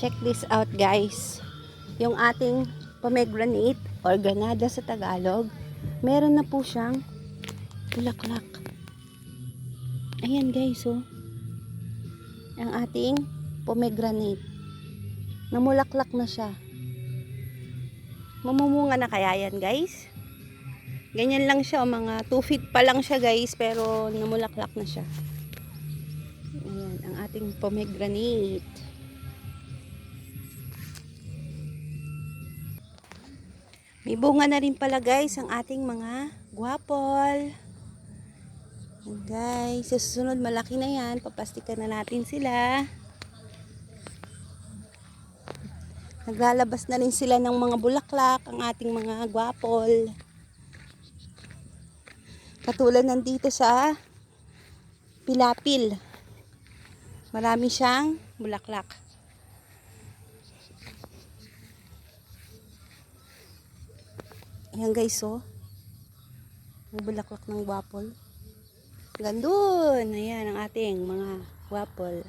Check this out guys. Yung ating pomegranate or granada sa Tagalog, meron na po siyang bulaklak. Ayan guys, oh. Ang ating pomegranate. Namulaklak na siya. Mamumunga na kaya yan guys? Ganyan lang siya, mga 2 feet pa lang siya guys, pero namulaklak na siya. Ayan, ang ating pomegranate. May bunga na rin pala guys ang ating mga guapol. Ayan guys, sa susunod malaki na yan, paplastikan na natin sila. Naglalabas na rin sila ng mga bulaklak ang ating mga guapol. Katulad nandito sa pilapil. Marami siyang bulaklak. Ayan guys, oh. Ang bulaklak ng guapol. Gandun. Ayan ang ating mga guapol.